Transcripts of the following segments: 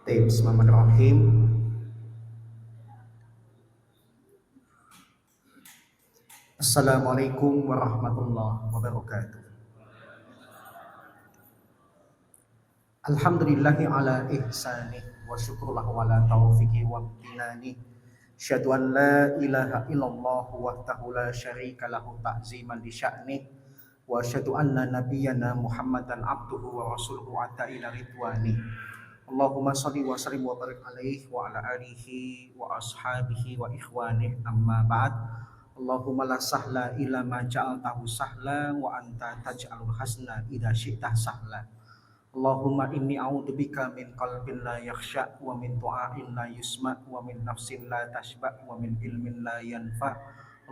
Bismillahirrahmanirrahim. Assalamualaikum warahmatullahi wabarakatuh. Alhamdulillahi ala ihsanih wa syukurlahu ala taufiqi wa amtinani. Asyhadu an la ilaha illallah wahdahu la syarika lahu ta'ziman li sya'nih. Wa asyhadu anna nabiyyana Muhammadan abduhu wa rasuluhu ata ila ridwani. Allahumma shalli wa sallim wa barik alaihi wa ala alihi wa ashabihi wa ikhwanih amma ba'd. Allahumma la sahla illa ma ja'altahu sahla wa anta taj'alul hasna idza syi'ta sahla. Allahumma inni a'udzubika min qalbin la yakhsha wa min du'ain la yusma wa min nafsin la tashba wa min ilmin la yanfa.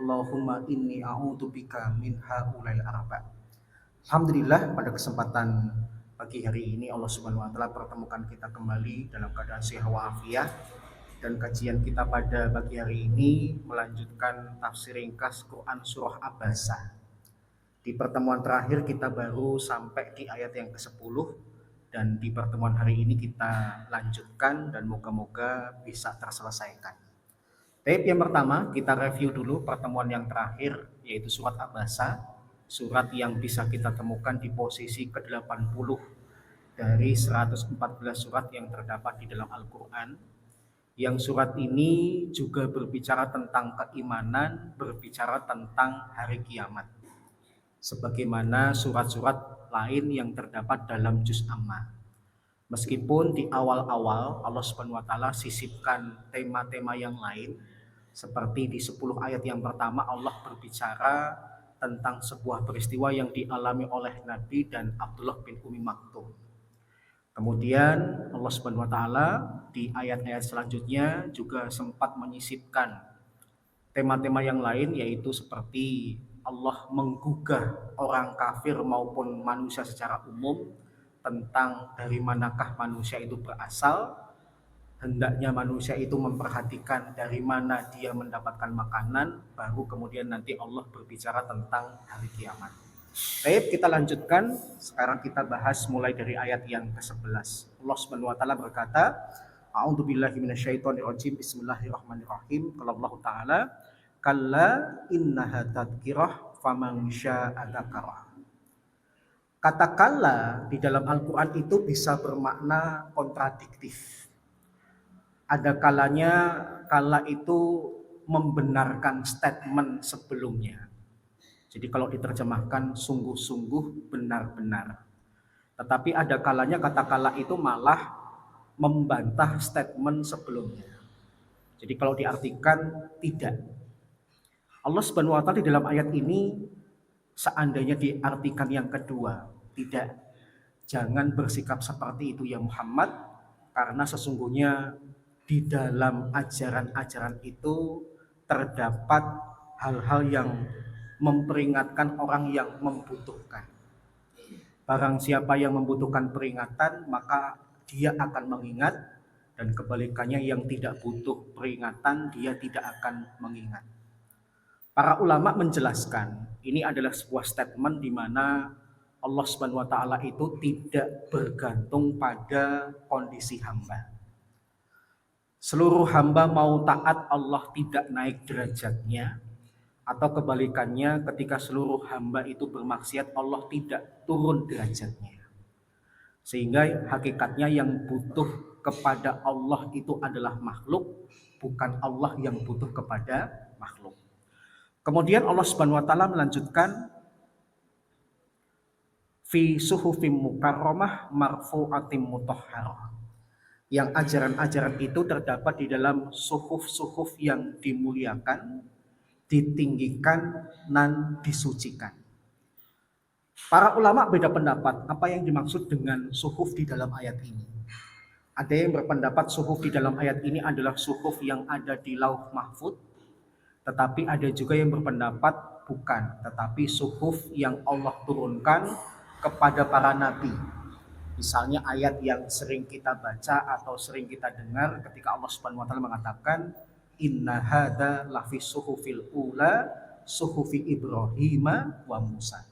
Allahumma inni a'udzubika min haula'il arba'. Alhamdulillah, pada kesempatan pagi hari ini Allah Subhanahu wa taala pertemukan kita kembali dalam keadaan sehat walafiat, dan kajian kita pada pagi hari ini melanjutkan tafsir ringkas Quran surah Abasa. Di pertemuan terakhir kita baru sampai di ayat yang ke-10, dan di pertemuan hari ini kita lanjutkan dan moga-moga bisa terselesaikan. Tape yang pertama kita review dulu pertemuan yang terakhir, yaitu surat Abasa. Surat yang bisa kita temukan di posisi ke-80 dari 114 surat yang terdapat di dalam Al-Quran. Yang surat ini juga berbicara tentang keimanan, berbicara tentang hari kiamat, sebagaimana surat-surat lain yang terdapat dalam juz Amma. Meskipun di awal-awal Allah Subhanahu wa taala sisipkan tema-tema yang lain, seperti di 10 ayat yang pertama Allah berbicara tentang sebuah peristiwa yang dialami oleh Nabi dan Abdullah bin Umi Maktum. Kemudian Allah Subhanahu wa taala di ayat-ayat selanjutnya juga sempat menyisipkan tema-tema yang lain, yaitu seperti Allah menggugah orang kafir maupun manusia secara umum tentang dari manakah manusia itu berasal. Hendaknya manusia itu memperhatikan dari mana dia mendapatkan makanan, baru kemudian nanti Allah berbicara tentang hari kiamat. Baik, kita lanjutkan. Sekarang kita bahas mulai dari ayat yang ke-11. Allah Subhanahu wa taala berkata, A'udzubillahi minasyaitonirrajim. Bismillahirrahmanirrahim. Qala Allah taala, "Kalla innaha tadhkirah faman syaa'a dzakara." Kata kalla di dalam Al-Qur'an itu bisa bermakna kontradiktif. Ada kalanya kala itu membenarkan statement sebelumnya. Jadi kalau diterjemahkan sungguh-sungguh benar-benar. Tetapi ada kalanya kata kala itu malah membantah statement sebelumnya. Jadi kalau diartikan tidak. Allah Subhanahu wa taala di dalam ayat ini seandainya diartikan yang kedua, tidak. Jangan bersikap seperti itu ya Muhammad, karena sesungguhnya di dalam ajaran-ajaran itu terdapat hal-hal yang memperingatkan orang yang membutuhkan. Barang siapa yang membutuhkan peringatan, maka dia akan mengingat, dan kebalikannya yang tidak butuh peringatan, dia tidak akan mengingat. Para ulama menjelaskan, ini adalah sebuah statement di mana Allah Subhanahu wa taala itu tidak bergantung pada kondisi hamba. Seluruh hamba mau taat, Allah tidak naik derajatnya, atau kebalikannya ketika seluruh hamba itu bermaksiat, Allah tidak turun derajatnya. Sehingga hakikatnya yang butuh kepada Allah itu adalah makhluk, bukan Allah yang butuh kepada makhluk. Kemudian Allah Subhanahu wa taala melanjutkan, fi suhufim mukarramah marfu'atim mutahharah. Yang ajaran-ajaran itu terdapat di dalam suhuf-suhuf yang dimuliakan, ditinggikan, dan disucikan. Para ulama beda pendapat apa yang dimaksud dengan suhuf di dalam ayat ini. Ada yang berpendapat suhuf di dalam ayat ini adalah suhuf yang ada di Lauh Mahfuz, tetapi ada juga yang berpendapat bukan, tetapi suhuf yang Allah turunkan kepada para nabi. Misalnya ayat yang sering kita baca atau sering kita dengar ketika Allah Subhanahu wa taala mengatakan, "Inna hadza lafi suhufil ula suhufi Ibrahim wa Musa."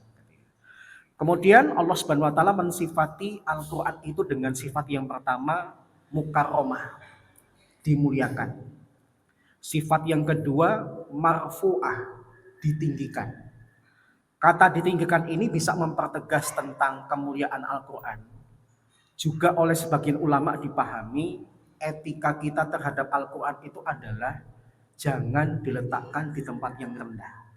Kemudian Allah Subhanahu wa taala mensifati Al-Qur'an itu dengan sifat yang pertama, mukarramah, dimuliakan. Sifat yang kedua, marfu'ah, ditinggikan. Kata ditinggikan ini bisa mempertegas tentang kemuliaan Al-Quran. Juga oleh sebagian ulama dipahami, etika kita terhadap Al-Quran itu adalah jangan diletakkan di tempat yang rendah.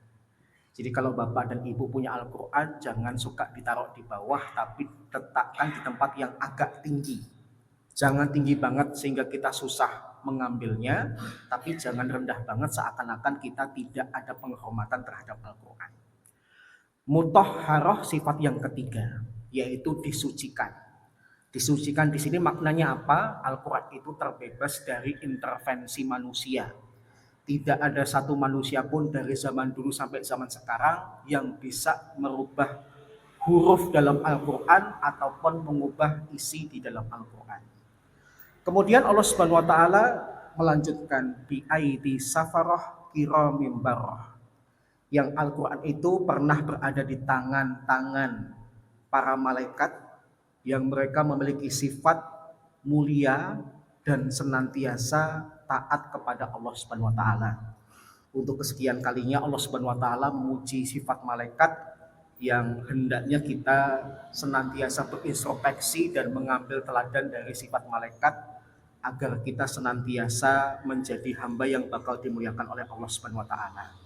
Jadi kalau bapak dan ibu punya Al-Quran, jangan suka ditaruh di bawah, tapi letakkan di tempat yang agak tinggi. Jangan tinggi banget sehingga kita susah mengambilnya, tapi jangan rendah banget seakan-akan kita tidak ada penghormatan terhadap Al-Quran. Mutahharah sifat yang ketiga, yaitu disucikan. Disucikan di sini maknanya apa? Al-Quran itu terbebas dari intervensi manusia. Tidak ada satu manusia pun dari zaman dulu sampai zaman sekarang yang bisa merubah huruf dalam Al-Quran ataupun mengubah isi di dalam Al-Quran. Kemudian Allah Subhanahu wa taala melanjutkan bi aidi safarah kiramim barah. Yang Al-Quran itu pernah berada di tangan-tangan para malaikat yang mereka memiliki sifat mulia dan senantiasa taat kepada Allah Subhanahu wa taala. Untuk kesekian kalinya Allah Subhanahu wa taala memuji sifat malaikat yang hendaknya kita senantiasa berintrospeksi dan mengambil teladan dari sifat malaikat agar kita senantiasa menjadi hamba yang bakal dimuliakan oleh Allah Subhanahu wa taala.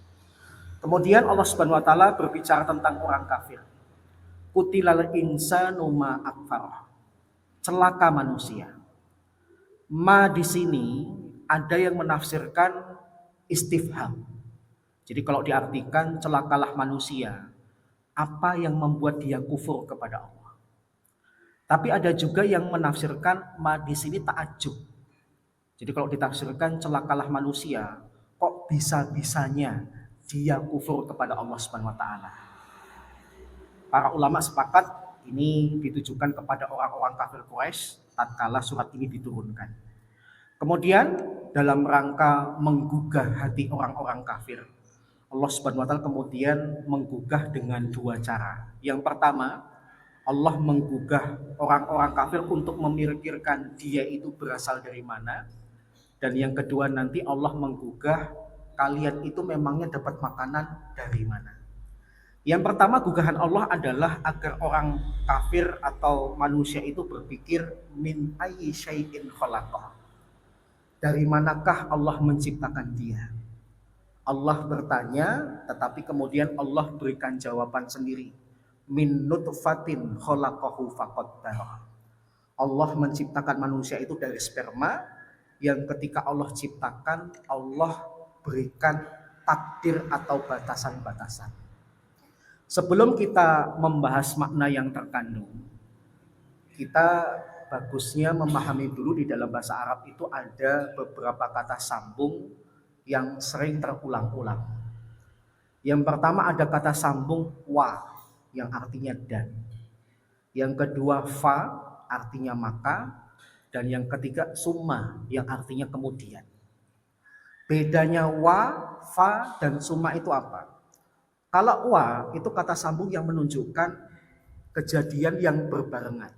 Kemudian Allah Subhanahu wa taala berbicara tentang orang kafir. Qutilal insanu ma akfarah. Celaka manusia. Ma di sini ada yang menafsirkan istifham. Jadi kalau diartikan celakalah manusia, apa yang membuat dia kufur kepada Allah. Tapi ada juga yang menafsirkan ma di sini ta'ajjub. Jadi kalau ditafsirkan celakalah manusia, kok bisa-bisanya dia kufur kepada Allah Subhanahu wa taala. Para ulama sepakat ini ditujukan kepada orang-orang kafir Quraisy tatkala surat ini diturunkan. Kemudian dalam rangka menggugah hati orang-orang kafir, Allah Subhanahu wa taala kemudian menggugah dengan dua cara. Yang pertama, Allah menggugah orang-orang kafir untuk memikirkan dia itu berasal dari mana. Dan yang kedua nanti Allah menggugah kalian itu memangnya dapat makanan dari mana. Yang pertama gugahan Allah adalah agar orang kafir atau manusia itu berpikir min ayyi syai'in khalaqah. Dari manakah Allah menciptakan dia? Allah bertanya, tetapi kemudian Allah berikan jawaban sendiri. Min nutfatin khalaqahu faqaddara. Allah menciptakan manusia itu dari sperma yang ketika Allah ciptakan, Allah berikan takdir atau batasan-batasan. Sebelum kita membahas makna yang terkandung, kita bagusnya memahami dulu di dalam bahasa Arab itu ada beberapa kata sambung yang sering terulang-ulang. Yang pertama ada kata sambung wa yang artinya dan. Yang kedua fa artinya maka. Dan yang ketiga summa yang artinya kemudian. Bedanya wa, fa, dan summa itu apa? Kalau wa itu kata sambung yang menunjukkan kejadian yang berbarengan.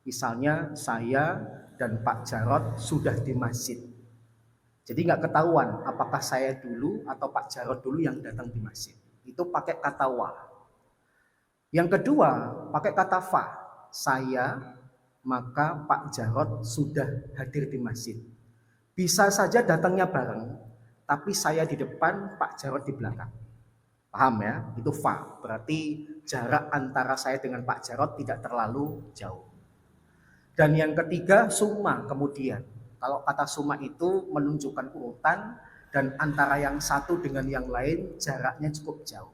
Misalnya saya dan Pak Jarod sudah di masjid. Jadi nggak ketahuan apakah saya dulu atau Pak Jarod dulu yang datang di masjid. Itu pakai kata wa. Yang kedua pakai kata fa. Saya maka Pak Jarod sudah hadir di masjid. Bisa saja datangnya bareng, tapi saya di depan, Pak Jarod di belakang. Paham ya? Itu fa. Berarti jarak antara saya dengan Pak Jarod tidak terlalu jauh. Dan yang ketiga, summa kemudian. Kalau kata summa itu menunjukkan urutan dan antara yang satu dengan yang lain jaraknya cukup jauh.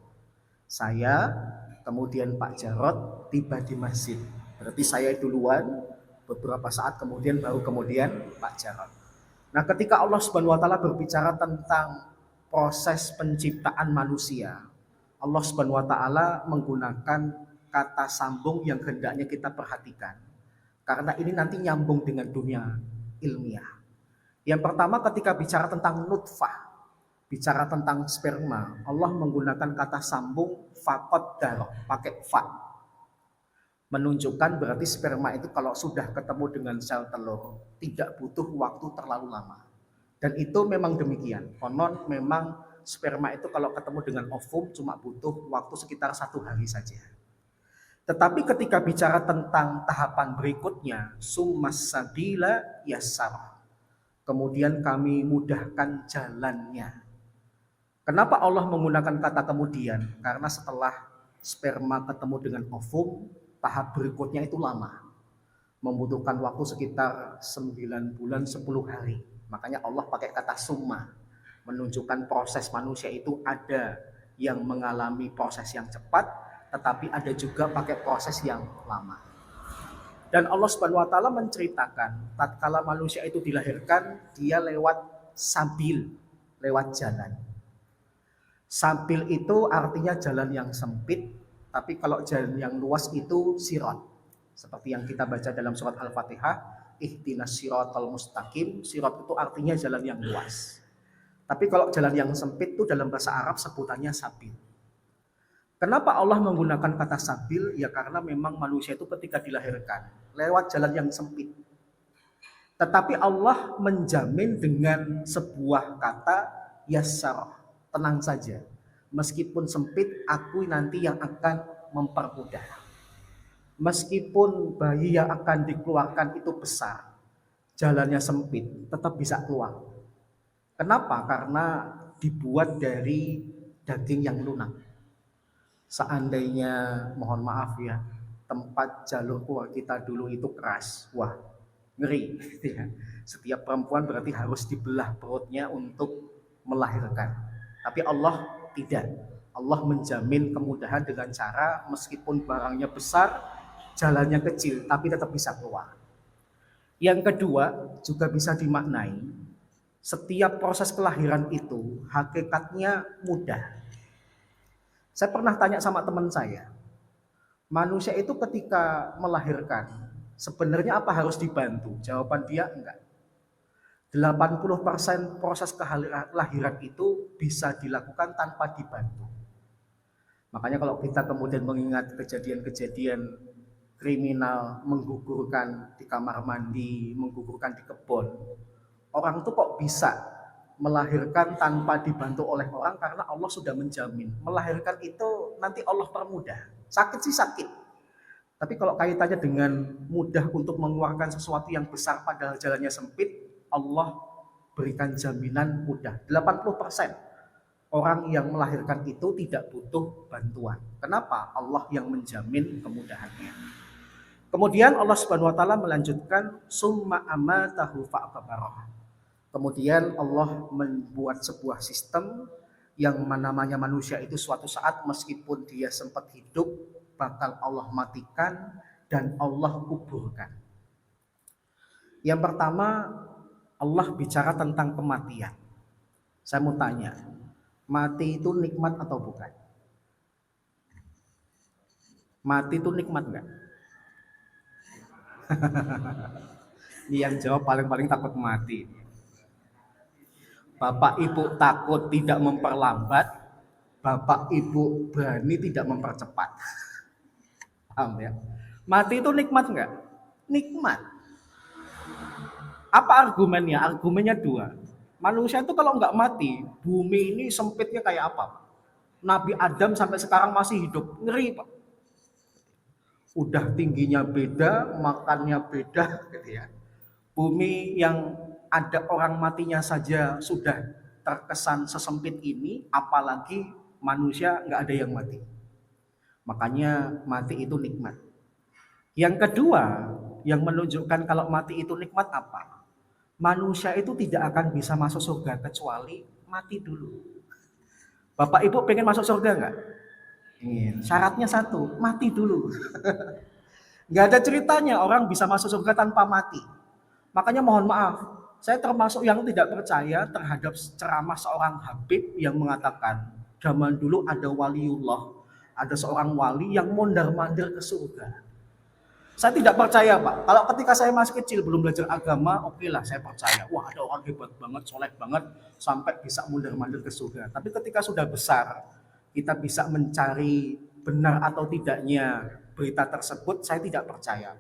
Saya, kemudian Pak Jarod tiba di masjid. Berarti saya duluan, beberapa saat kemudian baru kemudian Pak Jarod. Nah, ketika Allah Subhanahu wa taala berbicara tentang proses penciptaan manusia, Allah Subhanahu wa taala menggunakan kata sambung yang hendaknya kita perhatikan. Karena ini nanti nyambung dengan dunia ilmiah. Yang pertama ketika bicara tentang nutfah, bicara tentang sperma, Allah menggunakan kata sambung faqaddara, pakai fa. Menunjukkan berarti sperma itu kalau sudah ketemu dengan sel telur tidak butuh waktu terlalu lama. Dan itu memang demikian. Konon memang sperma itu kalau ketemu dengan ovum cuma butuh waktu sekitar 1 hari saja. Tetapi ketika bicara tentang tahapan berikutnya, summas sabila yassar. Kemudian kami mudahkan jalannya. Kenapa Allah menggunakan kata kemudian? Karena setelah sperma ketemu dengan ovum, tahap berikutnya itu lama. Membutuhkan waktu sekitar 9 bulan 10 hari. Makanya Allah pakai kata summa. Menunjukkan proses manusia itu ada yang mengalami proses yang cepat, tetapi ada juga pakai proses yang lama. Dan Allah Subhanahu wa taala menceritakan tatkala manusia itu dilahirkan, dia lewat sabil, lewat jalan. Sabil itu artinya jalan yang sempit, tapi kalau jalan yang luas itu sirat. Seperti yang kita baca dalam surat Al-Fatihah, ihdinas siratal mustaqim. Sirat itu artinya jalan yang luas. Tapi kalau jalan yang sempit itu dalam bahasa Arab sebutannya sabil. Kenapa Allah menggunakan kata sabil? Ya karena memang manusia itu ketika dilahirkan lewat jalan yang sempit. Tetapi Allah menjamin dengan sebuah kata yassar, tenang saja. Meskipun sempit, aku nanti yang akan mempermudah. Meskipun bayi yang akan dikeluarkan itu besar, jalannya sempit, tetap bisa keluar. Kenapa? Karena dibuat dari daging yang lunak. Seandainya, mohon maaf ya, tempat jalur keluar kita dulu itu keras, wah ngeri. Setiap perempuan berarti harus dibelah perutnya untuk melahirkan. Tapi Allah tidak. Allah menjamin kemudahan dengan cara meskipun barangnya besar, jalannya kecil, tapi tetap bisa keluar. Yang kedua juga bisa dimaknai, setiap proses kelahiran itu hakikatnya mudah. Saya pernah tanya sama teman saya, manusia itu ketika melahirkan, sebenarnya apa harus dibantu? Jawaban dia enggak. 80% proses kelahiran itu bisa dilakukan tanpa dibantu. Makanya kalau kita kemudian mengingat kejadian-kejadian kriminal menggugurkan di kamar mandi, menggugurkan di kebun, orang itu kok bisa melahirkan tanpa dibantu oleh orang karena Allah sudah menjamin. Melahirkan itu nanti Allah permudah. Sakit sih sakit. Tapi kalau kaitannya dengan mudah untuk mengeluarkan sesuatu yang besar padahal jalannya sempit, Allah berikan jaminan mudah. 80% orang yang melahirkan itu tidak butuh bantuan. Kenapa? Allah yang menjamin kemudahannya. Kemudian Allah Subhanahu wa taala melanjutkan summa amatahu fa'aqbarah. Kemudian Allah membuat sebuah sistem yang namanya manusia itu suatu saat meskipun dia sempat hidup bakal Allah matikan dan Allah kuburkan. Yang pertama, Allah bicara tentang kematian. Saya mau tanya, mati itu nikmat atau bukan? Mati itu nikmat enggak? Ini yang jawab paling-paling takut mati. Bapak Ibu takut tidak memperlambat, Bapak Ibu berani tidak mempercepat. Paham ya? Mati itu nikmat enggak? Nikmat. Apa argumennya? Argumennya dua. Manusia itu kalau enggak mati, bumi ini sempitnya kayak apa? Nabi Adam sampai sekarang masih hidup. Ngeri Pak. Udah tingginya beda, makannya beda gitu ya. Bumi yang ada orang matinya saja sudah terkesan sesempit ini, apalagi manusia nggak ada yang mati. Makanya mati itu nikmat. Yang kedua, yang menunjukkan kalau mati itu nikmat apa? Manusia itu tidak akan bisa masuk surga kecuali mati dulu. Bapak Ibu pengen masuk surga nggak? Ingin. Syaratnya satu, mati dulu. Nggak ada ceritanya orang bisa masuk surga tanpa mati. Makanya mohon maaf, saya termasuk yang tidak percaya terhadap ceramah seorang Habib yang mengatakan zaman dulu ada waliullah, ada seorang wali yang mondar-mandir ke surga. Saya tidak percaya Pak. Kalau ketika saya masih kecil belum belajar agama, oke lah saya percaya. Wah ada orang hebat banget, soleh banget, sampai bisa mondar-mandir ke surga. Tapi ketika sudah besar, kita bisa mencari benar atau tidaknya berita tersebut, saya tidak percaya.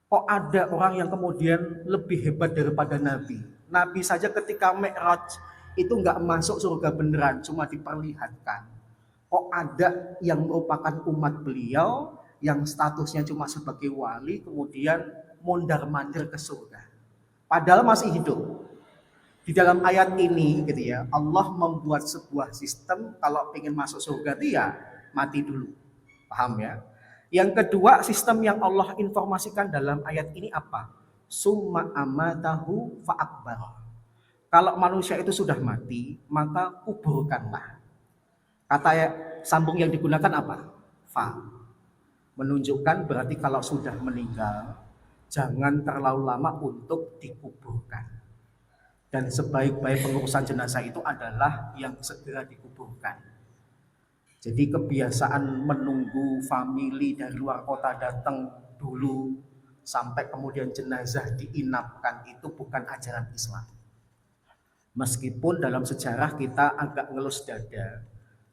Kok ada orang yang kemudian lebih hebat daripada Nabi? Nabi saja ketika Mi'raj itu nggak masuk surga beneran, cuma diperlihatkan. Kok ada yang merupakan umat beliau yang statusnya cuma sebagai wali kemudian mondar-mandir ke surga. Padahal masih hidup. Di dalam ayat ini gitu ya, Allah membuat sebuah sistem kalau ingin masuk surga dia mati dulu. Paham ya? Yang kedua, sistem yang Allah informasikan dalam ayat ini apa? Summa amatahu fa'akbar. Kalau manusia itu sudah mati, maka kuburkanlah. Kata sambung yang digunakan apa? Fa. Menunjukkan berarti kalau sudah meninggal, jangan terlalu lama untuk dikuburkan. Dan sebaik-baik pengurusan jenazah itu adalah yang segera dikuburkan. Jadi kebiasaan menunggu famili dari luar kota datang dulu sampai kemudian jenazah diinapkan itu bukan ajaran Islam. Meskipun dalam sejarah kita agak ngelus dada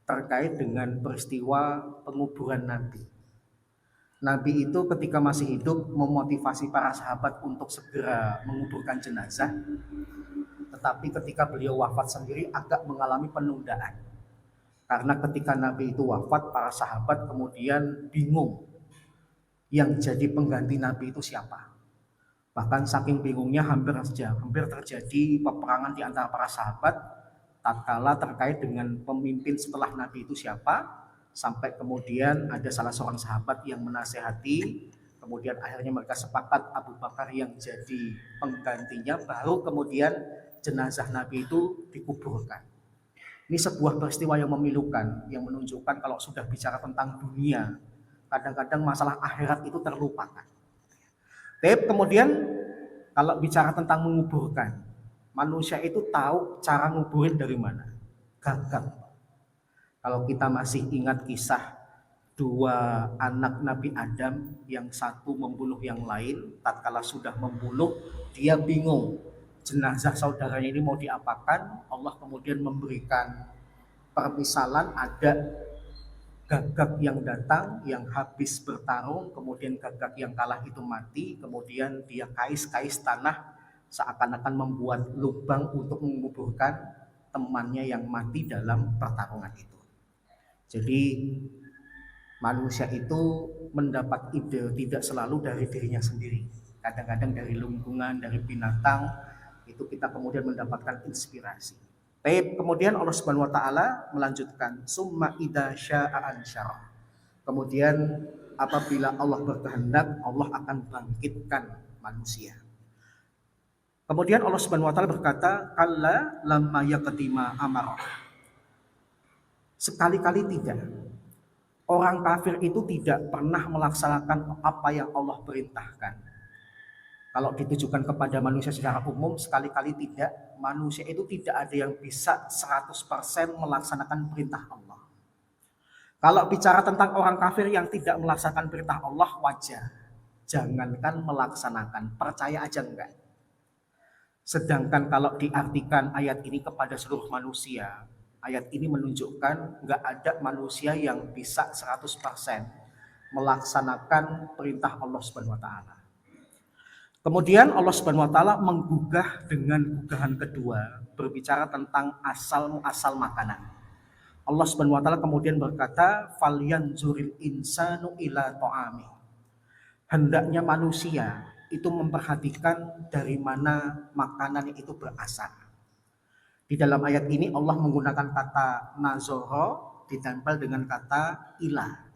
terkait dengan peristiwa penguburan Nabi. Nabi itu ketika masih hidup memotivasi para sahabat untuk segera menguburkan jenazah. Tetapi ketika beliau wafat sendiri agak mengalami penundaan. Karena ketika Nabi itu wafat, para sahabat kemudian bingung yang jadi pengganti Nabi itu siapa. Bahkan saking bingungnya hampir terjadi peperangan di antara para sahabat tatkala terkait dengan pemimpin setelah Nabi itu siapa, sampai kemudian ada salah seorang sahabat yang menasehati, kemudian akhirnya mereka sepakat Abu Bakar yang jadi penggantinya, baru kemudian jenazah Nabi itu dikuburkan. Ini sebuah peristiwa yang memilukan, yang menunjukkan kalau sudah bicara tentang dunia, kadang-kadang masalah akhirat itu terlupakan. Tapi kemudian kalau bicara tentang menguburkan, manusia itu tahu cara nguburin dari mana? Gagap. Kalau kita masih ingat kisah dua anak Nabi Adam, yang satu membunuh yang lain, tatkala sudah membunuh, dia bingung. Jenazah saudaranya ini mau diapakan? Allah kemudian memberikan permisalan, ada gagak yang datang yang habis bertarung, kemudian gagak yang kalah itu mati, kemudian dia kais-kais tanah seakan-akan membuat lubang untuk menguburkan temannya yang mati dalam pertarungan itu. Jadi manusia itu mendapat ide tidak selalu dari dirinya sendiri, kadang-kadang dari lingkungan, dari binatang. Itu kita kemudian mendapatkan inspirasi. Baik, kemudian Allah Subhanahu wa taala melanjutkan summa idza syaa'a ansyara. Kemudian apabila Allah berkehendak, Allah akan bangkitkan manusia. Kemudian Allah Subhanahu wa taala berkata, kalla lamma yaqdima amara. Sekali-kali tidak. Orang kafir itu tidak pernah melaksanakan apa yang Allah perintahkan. Kalau ditujukan kepada manusia secara umum, sekali-kali tidak, manusia itu tidak ada yang bisa 100% melaksanakan perintah Allah. Kalau bicara tentang orang kafir yang tidak melaksanakan perintah Allah, wajar. Jangankan melaksanakan, percaya aja enggak. Sedangkan kalau diartikan ayat ini kepada seluruh manusia, ayat ini menunjukkan enggak ada manusia yang bisa 100% melaksanakan perintah Allah Subhanahu wa taala. Kemudian Allah Subhanahu wa taala menggugah dengan gugahan kedua, berbicara tentang asal-muasal makanan. Allah Subhanahu wa taala kemudian berkata, "Falyanzuril insanu ila ta'ami." Hendaknya manusia itu memperhatikan dari mana makanan itu berasal. Di dalam ayat ini Allah menggunakan kata nazoro ditempel dengan kata ilah.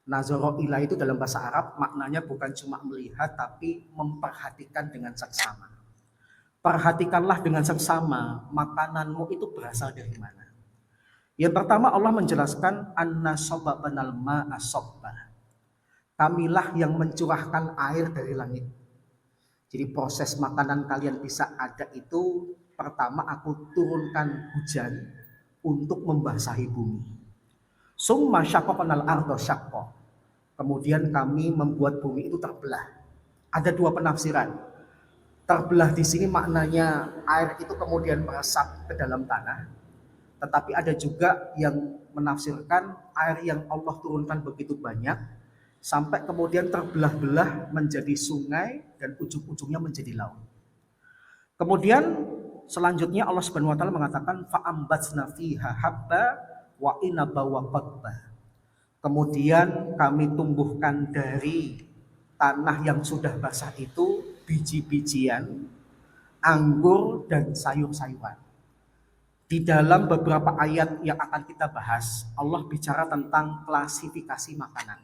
Nazoro ilah itu dalam bahasa Arab maknanya bukan cuma melihat tapi memperhatikan dengan seksama. Perhatikanlah dengan seksama makananmu itu berasal dari mana. Yang pertama Allah menjelaskan anna sababnal ma'a sabba. Kamilah yang mencurahkan air dari langit. Jadi proses makanan kalian bisa ada itu pertama aku turunkan hujan untuk membasahi bumi. Summa syaqqaqnal arda syaqqa. Kemudian kami membuat bumi itu terbelah. Ada dua penafsiran. Terbelah di sini maknanya air itu kemudian meresap ke dalam tanah. Tetapi ada juga yang menafsirkan air yang Allah turunkan begitu banyak sampai kemudian terbelah-belah menjadi sungai dan ujung-ujungnya menjadi laut. Kemudian selanjutnya Allah Subhanahu wa taala mengatakan fa'ambatsna fiha habba wa inaba wa qadba. Kemudian kami tumbuhkan dari tanah yang sudah basah itu biji-bijian, anggur dan sayur-sayuran. Di dalam beberapa ayat yang akan kita bahas, Allah bicara tentang klasifikasi makanan.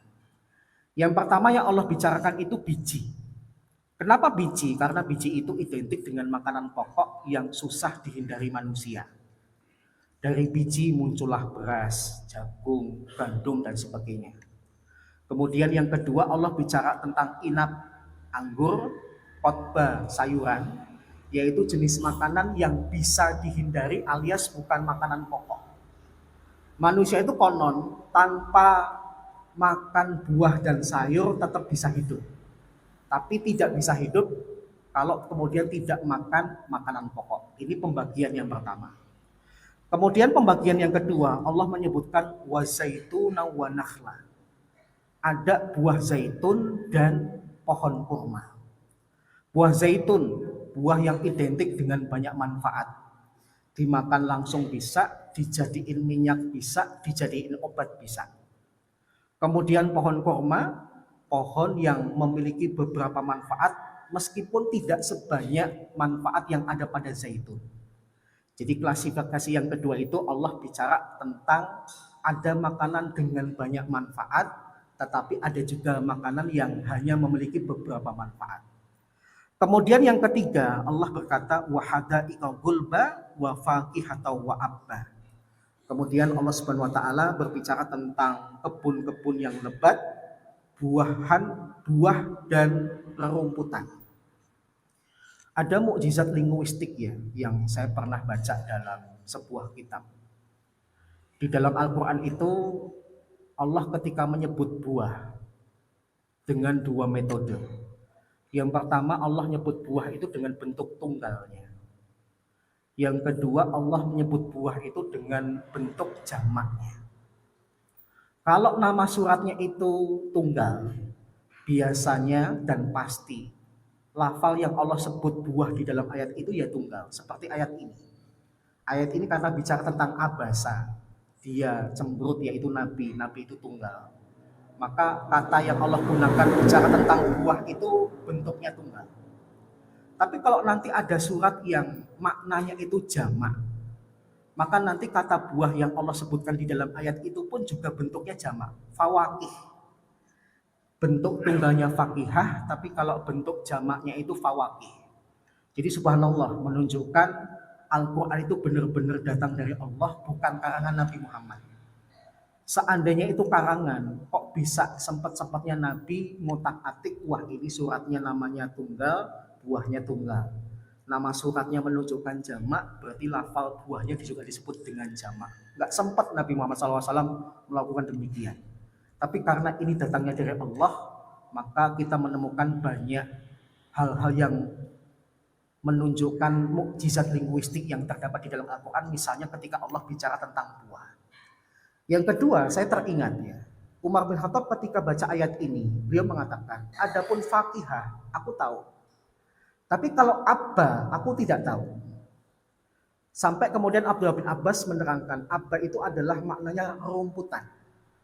Yang pertama yang Allah bicarakan itu biji. Kenapa biji? Karena biji itu identik dengan makanan pokok yang susah dihindari manusia. Dari biji muncullah beras, jagung, gandum, dan sebagainya. Kemudian yang kedua Allah bicara tentang inab, anggur, qadba, sayuran, yaitu jenis makanan yang bisa dihindari alias bukan makanan pokok. Manusia itu konon tanpa makan buah dan sayur tetap bisa hidup. Tapi tidak bisa hidup kalau kemudian tidak makan makanan pokok. Ini pembagian yang pertama. Kemudian pembagian yang kedua, Allah menyebutkan wa zaituna wa nakhla. Ada buah zaitun dan pohon kurma. Buah zaitun, buah yang identik dengan banyak manfaat. Dimakan langsung bisa, dijadiin minyak bisa, dijadiin obat bisa. Kemudian pohon kurma, pohon yang memiliki beberapa manfaat meskipun tidak sebanyak manfaat yang ada pada zaitun. Jadi klasifikasi yang kedua itu Allah bicara tentang ada makanan dengan banyak manfaat, tetapi ada juga makanan yang hanya memiliki beberapa manfaat. Kemudian yang ketiga, Allah berkata wa hada'iqa gulba wa faqihata wa abba. Kemudian Allah Subhanahu wa taala berbicara tentang kebun-kebun yang lebat, buah dan rerumputan. Ada mukjizat linguistik ya yang saya pernah baca dalam sebuah kitab. Di dalam Al-Qur'an itu Allah ketika menyebut buah dengan dua metode. Yang pertama Allah menyebut buah itu dengan bentuk tunggalnya. Yang kedua Allah menyebut buah itu dengan bentuk jamaknya. Kalau nama suratnya itu tunggal, biasanya dan pasti lafal yang Allah sebut buah di dalam ayat itu ya tunggal. Seperti ayat ini. Ayat ini karena bicara tentang abasa, dia cemberut yaitu nabi itu tunggal. Maka kata yang Allah gunakan bicara tentang buah itu bentuknya tunggal. Tapi kalau nanti ada surat yang maknanya itu jamak, maka nanti kata buah yang Allah sebutkan di dalam ayat itu pun juga bentuknya jamak, fawakih. Bentuk tunggalnya fakihah, tapi kalau bentuk jamaknya itu fawakih. Jadi subhanallah menunjukkan Al-Quran itu benar-benar datang dari Allah, bukan karangan Nabi Muhammad. Seandainya itu karangan, kok bisa sempat-sempatnya Nabi ngutak-atik, wah ini suratnya namanya tunggal, buahnya tunggal. Nama suratnya menunjukkan jamak, berarti lafal buahnya juga disebut dengan jamak. Nggak sempat Nabi Muhammad SAW melakukan demikian. Tapi karena ini datangnya dari Allah, maka kita menemukan banyak hal-hal yang menunjukkan mukjizat linguistik yang terdapat di dalam Al-Quran. Misalnya ketika Allah bicara tentang buah. Yang kedua, saya teringat ya, Umar bin Khattab ketika baca ayat ini, beliau mengatakan, adapun fakihah, aku tahu. Tapi kalau abba, aku tidak tahu. Sampai kemudian Abdullah bin Abbas menerangkan, abba itu adalah maknanya rumputan.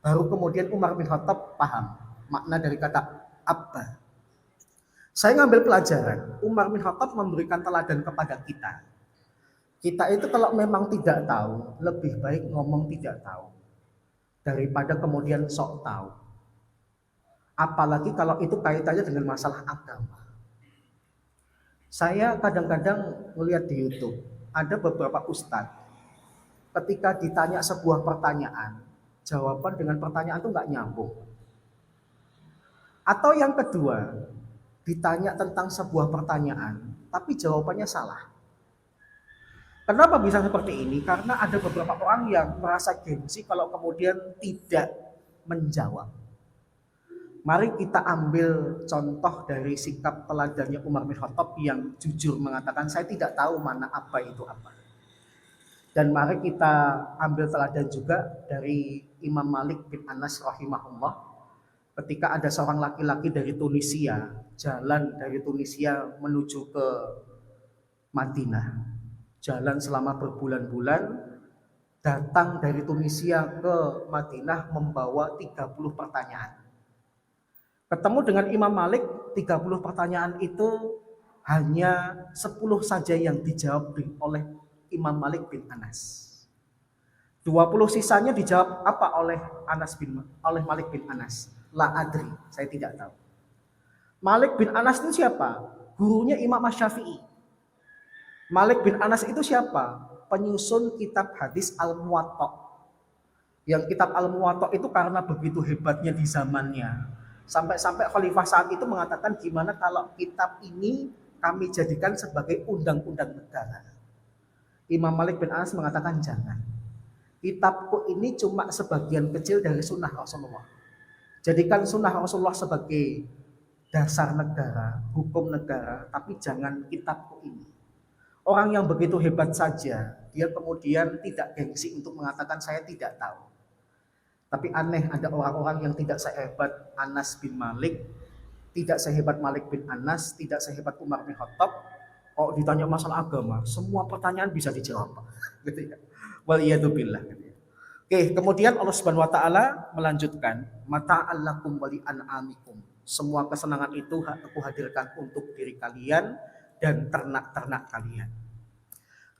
Baru kemudian Umar bin Khattab paham makna dari kata abba. Saya ngambil pelajaran, Umar bin Khattab memberikan teladan kepada kita. Kita itu kalau memang tidak tahu, lebih baik ngomong tidak tahu daripada kemudian sok tahu. Apalagi kalau itu kaitannya dengan masalah agama. Saya kadang-kadang melihat di YouTube, ada beberapa ustadz ketika ditanya sebuah pertanyaan, jawaban dengan pertanyaan itu nggak nyambung. Atau yang kedua, ditanya tentang sebuah pertanyaan, tapi jawabannya salah. Kenapa bisa seperti ini? Karena ada beberapa orang yang merasa gengsi kalau kemudian tidak menjawab. Mari kita ambil contoh dari sikap teladannya Umar bin Khattab yang jujur mengatakan saya tidak tahu mana apa itu apa. Dan mari kita ambil teladan juga dari Imam Malik bin Anas rahimahullah ketika ada seorang laki-laki dari Tunisia jalan dari Tunisia menuju ke Madinah, jalan selama berbulan-bulan, datang dari Tunisia ke Madinah membawa 30 pertanyaan. Ketemu dengan Imam Malik, 30 pertanyaan itu hanya 10 saja yang dijawab oleh Imam Malik bin Anas. 20 sisanya dijawab apa oleh Malik bin Anas? La adri, saya tidak tahu. Malik bin Anas itu siapa? Gurunya Imam Syafi'i. Malik bin Anas itu siapa? Penyusun kitab hadis Al-Muwatta. Yang kitab Al-Muwatta itu karena begitu hebatnya di zamannya, sampai-sampai khalifah saat itu mengatakan, gimana kalau kitab ini kami jadikan sebagai undang-undang negara. Imam Malik bin Anas mengatakan jangan. Kitabku ini cuma sebagian kecil dari sunnah Rasulullah. Jadikan sunnah Rasulullah sebagai dasar negara, hukum negara, tapi jangan kitabku ini. Orang yang begitu hebat saja, dia kemudian tidak gengsi untuk mengatakan saya tidak tahu. Tapi aneh, ada orang-orang yang tidak sehebat Anas bin Malik, tidak sehebat Malik bin Anas, tidak sehebat Umar bin Khattab. Kalau ditanya masalah agama, semua pertanyaan bisa dijawab. Gitu ya. Waliyadzubillah. Oke, kemudian Allah Subhanahu wa taala melanjutkan, mata'allakum wa li'an'amikum. Semua kesenangan itu aku hadirkan untuk diri kalian dan ternak-ternak kalian.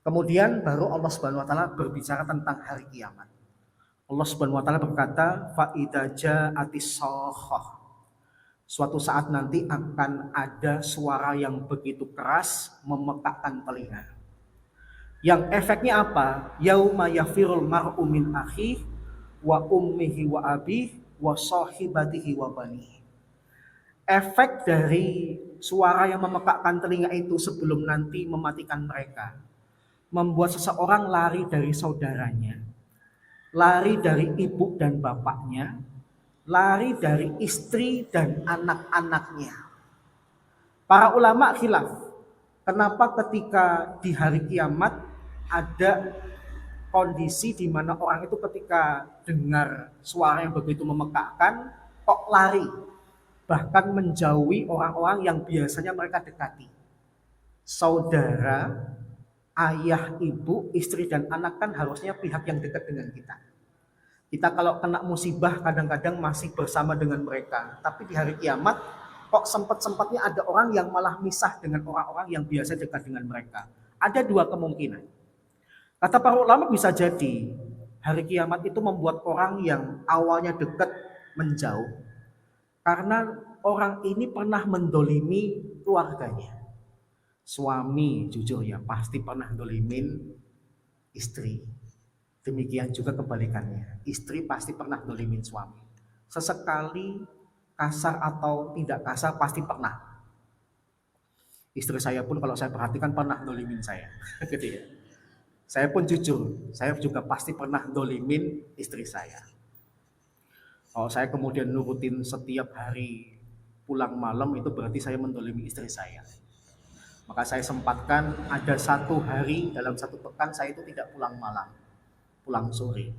Kemudian baru Allah Subhanahu wa taala berbicara tentang hari kiamat. Allah Subhanahu wa taala berkata, fa idza ja'atis sakhah. Suatu saat nanti akan ada suara yang begitu keras memekakkan telinga. Yang efeknya apa? Yauma yafirul mar'u min akhihi wa ummihi wa abihi wa sahibatihi wa banihi. Efek dari suara yang memekakkan telinga itu sebelum nanti mematikan mereka, membuat seseorang lari dari saudaranya, lari dari ibu dan bapaknya, lari dari istri dan anak-anaknya. Para ulama khilaf, kenapa ketika di hari kiamat ada kondisi di mana orang itu ketika dengar suara yang begitu memekakkan kok lari, bahkan menjauhi orang-orang yang biasanya mereka dekati. Saudara, ayah, ibu, istri dan anak kan harusnya pihak yang dekat dengan kita. Kita kalau kena musibah kadang-kadang masih bersama dengan mereka, tapi di hari kiamat kok sempat-sempatnya ada orang yang malah misah dengan orang-orang yang biasa dekat dengan mereka. Ada dua kemungkinan. Kata para ulama, bisa jadi hari kiamat itu membuat orang yang awalnya dekat menjauh karena orang ini pernah mendolimi keluarganya. Suami jujur ya pasti pernah dolimin istri. Demikian juga kebalikannya, istri pasti pernah dolimin suami. Sesekali kasar atau tidak kasar pasti pernah. Istri saya pun kalau saya perhatikan pernah dolimin saya. Gitu ya. Saya pun jujur, saya juga pasti pernah dolimin istri saya. Kalau saya kemudian nurutin setiap hari pulang malam, itu berarti saya mendolimi istri saya. Maka saya sempatkan ada satu hari dalam satu pekan saya itu tidak pulang malam, pulang sore.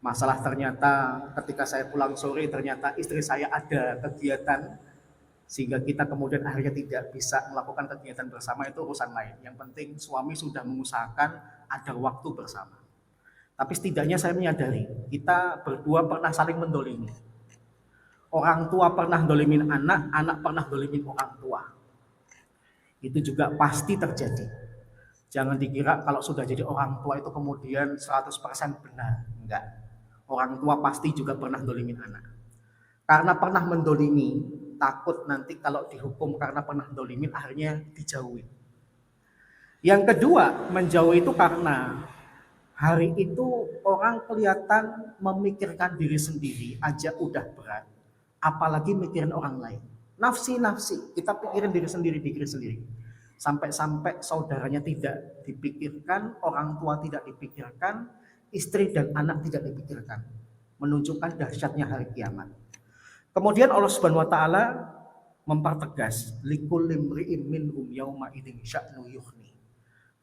Masalah ternyata ketika saya pulang sore ternyata istri saya ada kegiatan, sehingga kita kemudian akhirnya tidak bisa melakukan kegiatan bersama, itu urusan lain. Yang penting suami sudah mengusahakan ada waktu bersama. Tapi setidaknya saya menyadari kita berdua pernah saling mendolimi. Orang tua pernah dolimin anak, anak pernah dolimin orang tua. Itu juga pasti terjadi. Jangan dikira kalau sudah jadi orang tua itu kemudian 100% benar. Enggak. Orang tua pasti juga pernah dolimin anak. Karena pernah mendolimi, takut nanti kalau dihukum karena pernah dolimin akhirnya dijauhi. Yang kedua, menjauhi itu karena hari itu orang kelihatan memikirkan diri sendiri aja udah berat, apalagi mikirin orang lain. Nafsi-nafsi, kita pikirin diri sendiri. Sampai-sampai saudaranya tidak dipikirkan, orang tua tidak dipikirkan, istri dan anak tidak dipikirkan. Menunjukkan dahsyatnya hari kiamat. Kemudian Allah Subhanahu wa taala mempertegas, likulli imri'in minhum yauma idzin sya'nu yughni.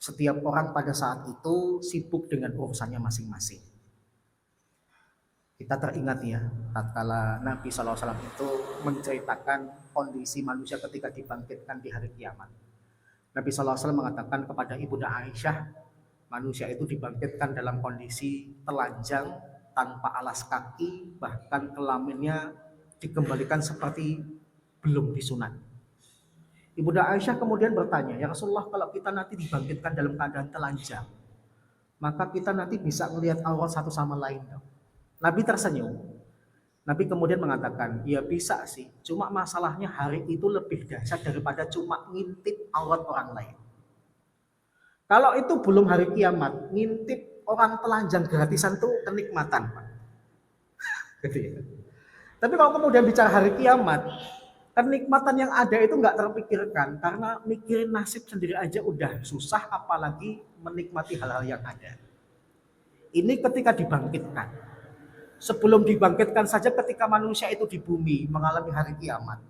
Setiap orang pada saat itu sibuk dengan urusannya masing-masing. Kita teringat ya, tatkala Nabi SAW itu menceritakan kondisi manusia ketika dibangkitkan di hari kiamat. Nabi SAW mengatakan kepada Ibunda Aisyah, manusia itu dibangkitkan dalam kondisi telanjang, tanpa alas kaki, bahkan kelaminnya dikembalikan seperti belum disunat. Ibunda Aisyah kemudian bertanya, ya Rasulullah, kalau kita nanti dibangkitkan dalam keadaan telanjang, maka kita nanti bisa melihat aurat satu sama lain dong. Nabi tersenyum. Nabi kemudian mengatakan, ya bisa sih, cuma masalahnya hari itu lebih dahsyat daripada cuma ngintip aurat orang lain. Kalau itu belum hari kiamat, ngintip orang telanjang gratisan tuh kenikmatan, Pak. Gitu ya. Tapi kalau kemudian bicara hari kiamat, kenikmatan yang ada itu nggak terpikirkan karena mikirin nasib sendiri aja udah susah, apalagi menikmati hal-hal yang ada. Ini ketika dibangkitkan. Sebelum dibangkitkan saja ketika manusia itu di bumi mengalami hari kiamat.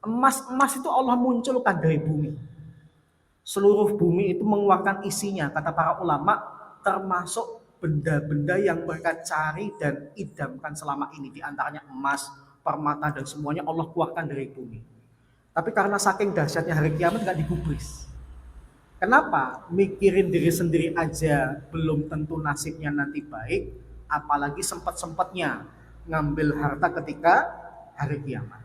Emas-emas itu Allah munculkan dari bumi. Seluruh bumi itu mengeluarkan isinya, kata para ulama, termasuk benda-benda yang mereka cari dan idamkan selama ini. Di antaranya emas, permata, dan semuanya Allah keluarkan dari bumi. Tapi karena saking dahsyatnya hari kiamat gak digubris. Kenapa? Mikirin diri sendiri aja belum tentu nasibnya nanti baik, apalagi sempat-sempatnya ngambil harta ketika hari kiamat.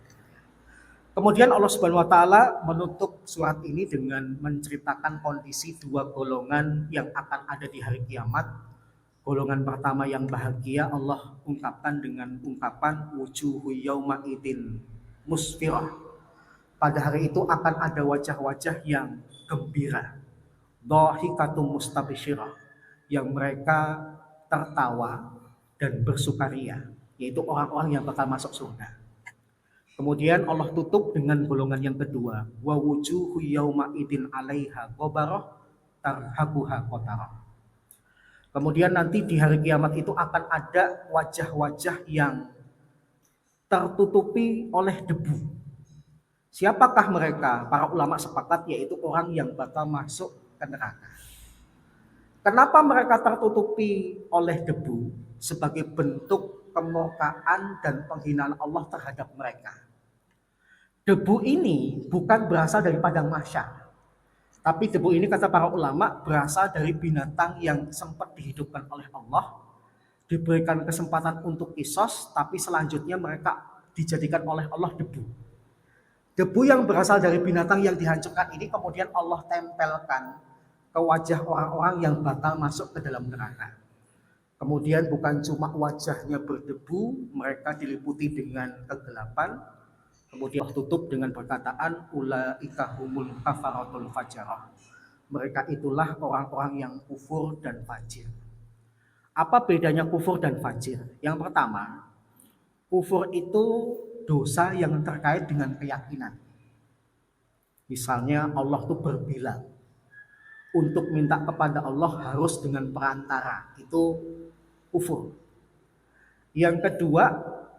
Kemudian Allah Subhanahu wa taala menutup surat ini dengan menceritakan kondisi dua golongan yang akan ada di hari kiamat. Golongan pertama yang bahagia Allah ungkapkan dengan ungkapan wujuhu yauma idin musfirah. Pada hari itu akan ada wajah-wajah yang gembira. Dhahikatum mustabisyirah, yang mereka tertawa dan bersukaria, yaitu orang-orang yang bakal masuk surga. Kemudian Allah tutup dengan golongan yang kedua, wa wujuhu yauma idin 'alaiha ghabarah tarhaquha qatarah. Kemudian nanti di hari kiamat itu akan ada wajah-wajah yang tertutupi oleh debu. Siapakah mereka? Para ulama sepakat yaitu orang yang bakal masuk ke neraka. Kenapa mereka tertutupi oleh debu? Sebagai bentuk kemurkaan dan penghinaan Allah terhadap mereka. Debu ini bukan berasal dari padang mahsyar. Tapi debu ini kata para ulama berasal dari binatang yang sempat dihidupkan oleh Allah. Diberikan kesempatan untuk kisos, tapi selanjutnya mereka dijadikan oleh Allah debu. Debu yang berasal dari binatang yang dihancurkan ini kemudian Allah tempelkan ke wajah orang-orang yang bakal masuk ke dalam neraka. Kemudian bukan cuma wajahnya berdebu, mereka diliputi dengan kegelapan. Kemudian Allah tutup dengan perkataan ulaika humul kafaratul fajarah. Mereka itulah orang-orang yang kufur dan fajir. Apa bedanya kufur dan fajir? Yang pertama, kufur itu dosa yang terkait dengan keyakinan. Misalnya Allah tuh berbilang, untuk minta kepada Allah harus dengan perantara, itu kufur. Yang kedua,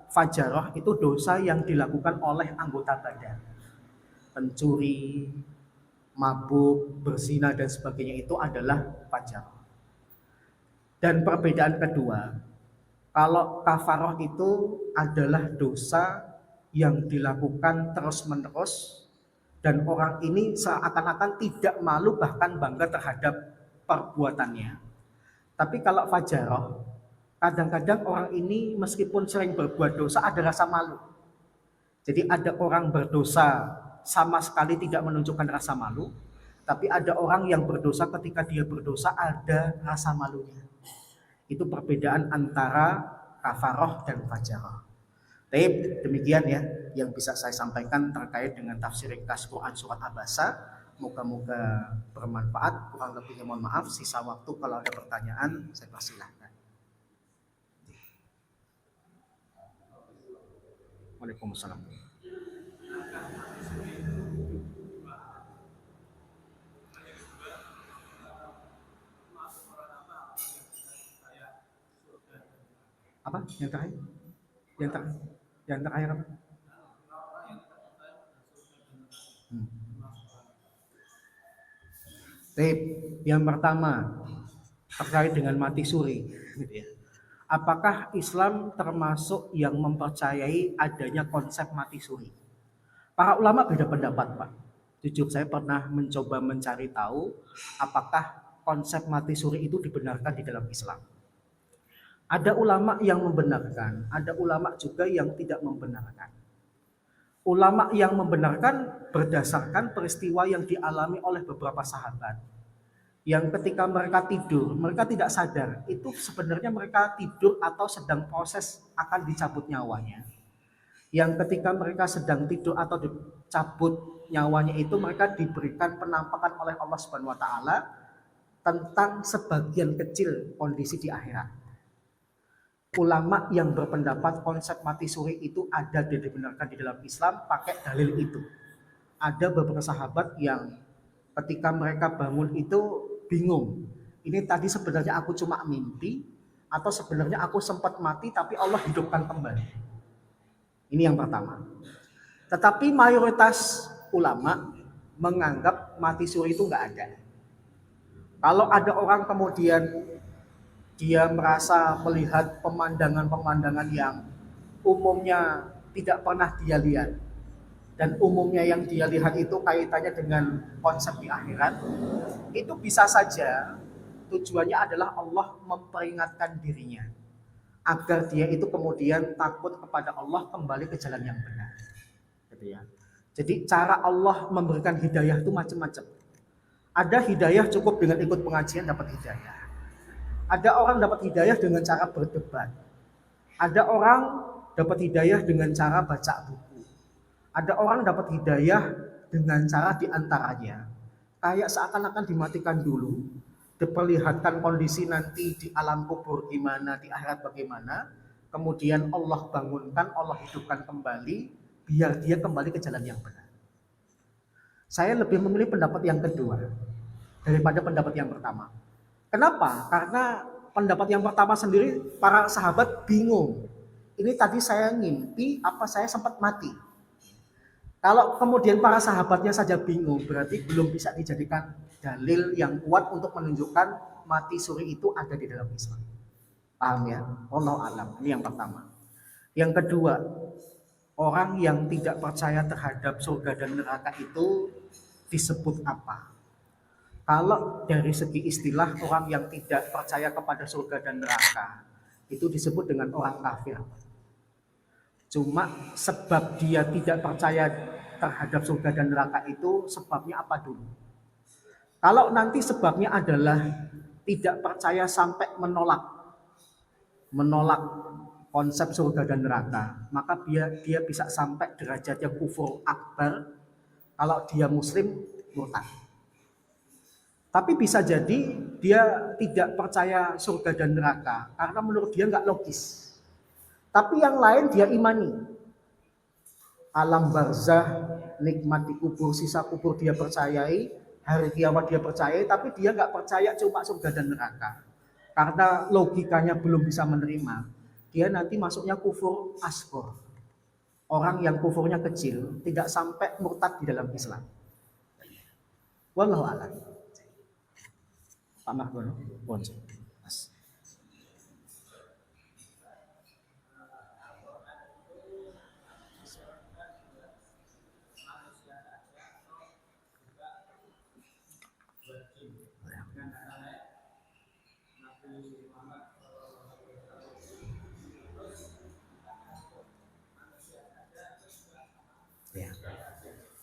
fajarah itu dosa yang dilakukan oleh anggota badan. Pencuri, mabuk, berzina dan sebagainya itu adalah fajarah. Dan perbedaan kedua, kalau kafarah itu adalah dosa yang dilakukan terus-menerus dan orang ini seakan-akan tidak malu bahkan bangga terhadap perbuatannya. Tapi kalau fajarah, kadang-kadang orang ini meskipun sering berbuat dosa ada rasa malu. Jadi ada orang berdosa sama sekali tidak menunjukkan rasa malu, tapi ada orang yang berdosa ketika dia berdosa ada rasa malunya. Itu perbedaan antara kafarah dan fajarah. Baik, demikian ya yang bisa saya sampaikan terkait dengan tafsir ringkas Quran surat Abasa. Moga-moga bermanfaat. Kurang lebihnya mohon maaf. Sisa waktu kalau ada pertanyaan saya persilahkan. Waalaikumsalam. Apa? Yang terakhir? Yang terakhir? Yang terakhir apa? Baik, yang pertama terkait dengan mati suri, gitu ya. Apakah Islam termasuk yang mempercayai adanya konsep mati suri? Para ulama beda pendapat, Pak. Jujur saya pernah mencoba mencari tahu apakah konsep mati suri itu dibenarkan di dalam Islam. Ada ulama yang membenarkan, ada ulama juga yang tidak membenarkan. Ulama yang membenarkan berdasarkan peristiwa yang dialami oleh beberapa sahabat. Yang ketika mereka tidur, mereka tidak sadar itu sebenarnya mereka tidur atau sedang proses akan dicabut nyawanya. Yang ketika mereka sedang tidur atau dicabut nyawanya itu mereka diberikan penampakan oleh Allah Subhanahu wa taala tentang sebagian kecil kondisi di akhirat. Ulama yang berpendapat konsep mati suri itu ada dan dibenarkan di dalam Islam pakai dalil itu. Ada beberapa sahabat yang ketika mereka bangun itu bingung. Ini tadi sebenarnya aku cuma mimpi atau sebenarnya aku sempat mati tapi Allah hidupkan kembali. Ini yang pertama. Tetapi mayoritas ulama menganggap mati suri itu nggak ada. Kalau ada orang kemudian dia merasa melihat pemandangan-pemandangan yang umumnya tidak pernah dia lihat dan umumnya yang dia lihat itu kaitannya dengan konsep di akhirat, itu bisa saja tujuannya adalah Allah memperingatkan dirinya agar dia itu kemudian takut kepada Allah, kembali ke jalan yang benar. Gitu ya. Jadi cara Allah memberikan hidayah itu macam-macam. Ada hidayah cukup dengan ikut pengajian dapat hidayah. Ada orang dapat hidayah dengan cara berdebat. Ada orang dapat hidayah dengan cara baca buku. Ada orang dapat hidayah dengan cara diantaranya kayak seakan-akan dimatikan dulu, diperlihatkan kondisi nanti di alam kubur gimana, di akhirat bagaimana, kemudian Allah bangunkan, Allah hidupkan kembali, biar dia kembali ke jalan yang benar. Saya lebih memilih pendapat yang kedua daripada pendapat yang pertama. Kenapa? Karena pendapat yang pertama sendiri para sahabat bingung. Ini tadi saya ngimpi apa saya sempat mati? Kalau kemudian para sahabatnya saja bingung, berarti belum bisa dijadikan dalil yang kuat untuk menunjukkan mati suri itu ada di dalam Islam. Paham ya? Wallahu a'lam. Ini yang pertama. Yang kedua, orang yang tidak percaya terhadap surga dan neraka itu disebut apa? Kalau dari segi istilah, orang yang tidak percaya kepada surga dan neraka itu disebut dengan orang kafir. Cuma sebab dia tidak percaya terhadap surga dan neraka itu sebabnya apa dulu? Kalau nanti sebabnya adalah tidak percaya sampai menolak konsep surga dan neraka, maka dia bisa sampai derajat yang kufur akbar. Kalau dia muslim, murtad. Tapi bisa jadi dia tidak percaya surga dan neraka karena menurut dia nggak logis. Tapi yang lain dia imani. Alam barzah, nikmat di kubur, sisa kubur dia percayai, hari kiamat dia percayai, tapi dia nggak percaya cuma surga dan neraka. Karena logikanya belum bisa menerima, dia nanti masuknya kufur asghar. Orang yang kufurnya kecil, tidak sampai murtad di dalam Islam. Wallahu a'lam. Pak Mahmoud, Mas.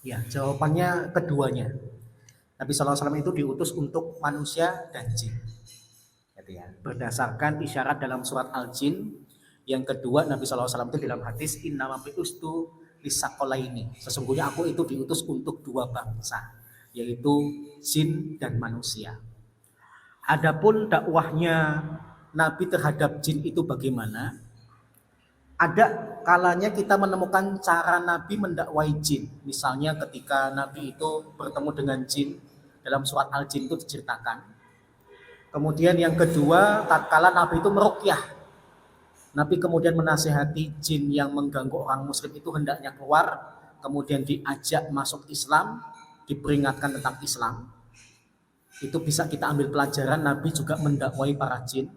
Ya, jawabannya keduanya. Nabi SAW itu diutus untuk manusia dan jin. Gitu ya. Berdasarkan isyarat dalam surat Al-Jin. Yang kedua, Nabi SAW itu dalam hadis innama bi'ustu lisaqalaini. Sesungguhnya aku itu diutus untuk dua bangsa, yaitu jin dan manusia. Adapun dakwahnya Nabi terhadap jin itu bagaimana? Ada kalanya kita menemukan cara Nabi mendakwai jin. Misalnya ketika Nabi itu bertemu dengan jin, dalam surat Al-Jin itu diceritakan. Kemudian yang kedua, tatkala Nabi itu meruqyah, Nabi kemudian menasihati jin yang mengganggu orang muslim itu hendaknya keluar, kemudian diajak masuk Islam, diperingatkan tentang Islam. Itu bisa kita ambil pelajaran, Nabi juga mendakwai para jin.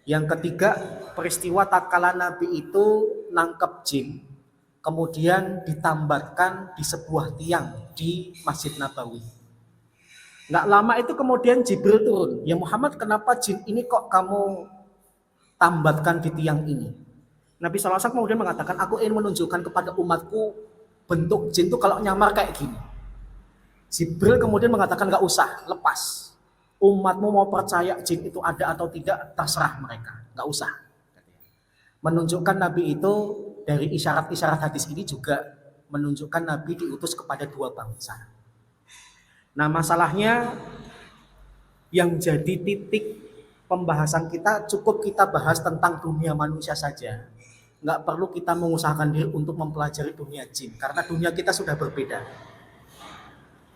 Yang ketiga, peristiwa tatkala Nabi itu nangkep jin, kemudian ditambatkan di sebuah tiang di Masjid Nabawi. Nggak lama itu kemudian Jibril turun. Ya Muhammad, kenapa jin ini kok kamu tambatkan di tiang ini? Nabi SAW kemudian mengatakan, aku ingin menunjukkan kepada umatku bentuk jin itu kalau nyamar kayak gini. Jibril kemudian mengatakan, nggak usah, lepas. Umatmu mau percaya jin itu ada atau tidak, terserah mereka. Nggak usah. Menunjukkan Nabi itu dari isyarat-isyarat hadis ini juga menunjukkan Nabi diutus kepada dua bangsa. Nah, masalahnya yang jadi titik pembahasan kita cukup kita bahas tentang dunia manusia saja. Nggak perlu kita mengusahakan diri untuk mempelajari dunia jin, karena dunia kita sudah berbeda.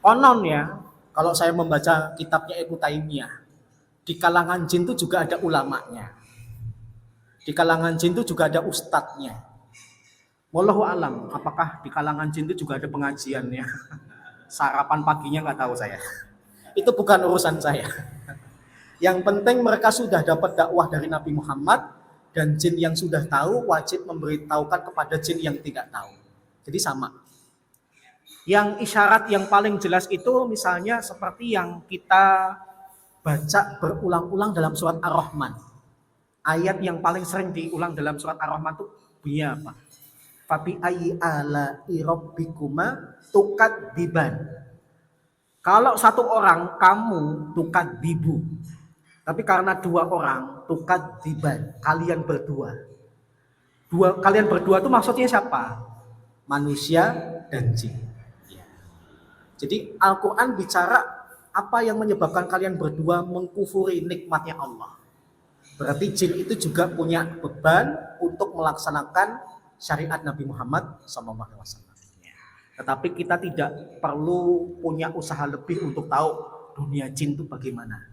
Konon ya, kalau saya membaca kitabnya Ibnu Taimiyah, di kalangan jin itu juga ada ulamanya. Di kalangan jin itu juga ada ustadznya. Wallahu alam, apakah di kalangan jin itu juga ada pengajiannya? Sarapan paginya nggak tahu saya. Itu bukan urusan saya. Yang penting mereka sudah dapat dakwah dari Nabi Muhammad, dan jin yang sudah tahu wajib memberitahukan kepada jin yang tidak tahu. Jadi sama. Yang isyarat yang paling jelas itu misalnya seperti yang kita baca berulang-ulang dalam surat Ar-Rahman. Ayat yang paling sering diulang dalam surat Ar-Rahman itu bunyi apa? Fabi ayyi ala'i rabbikuma tukadziban. Kalau satu orang kamu tukadzibu. Tapi karena dua orang tukadziban, kalian berdua. Kalian berdua itu maksudnya siapa? Manusia dan jin. Jadi Al-Qur'an bicara apa yang menyebabkan kalian berdua mengkufuri nikmatnya Allah. Berarti jin itu juga punya beban untuk melaksanakan syariat Nabi Muhammad SAW. Tetapi kita tidak perlu punya usaha lebih untuk tahu dunia jin itu bagaimana.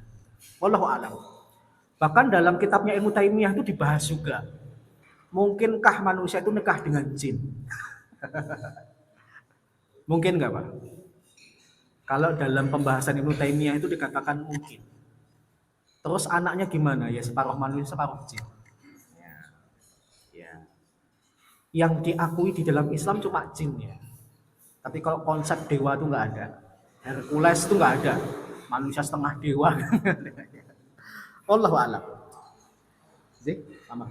Wallahu a'lam. Bahkan dalam kitabnya Ibnu Taimiyah itu dibahas juga, mungkinkah manusia itu nikah dengan jin? Mungkin nggak Pak? Kalau dalam pembahasan Ibnu Taimiyah itu dikatakan mungkin. Terus anaknya gimana? Ya separuh manusia, separuh jin. Ya. Yang diakui di dalam Islam cuma jin ya. Tapi kalau konsep dewa itu nggak ada. Hercules itu nggak ada. Manusia setengah dewa. Wallahu a'lam. Zik, sama.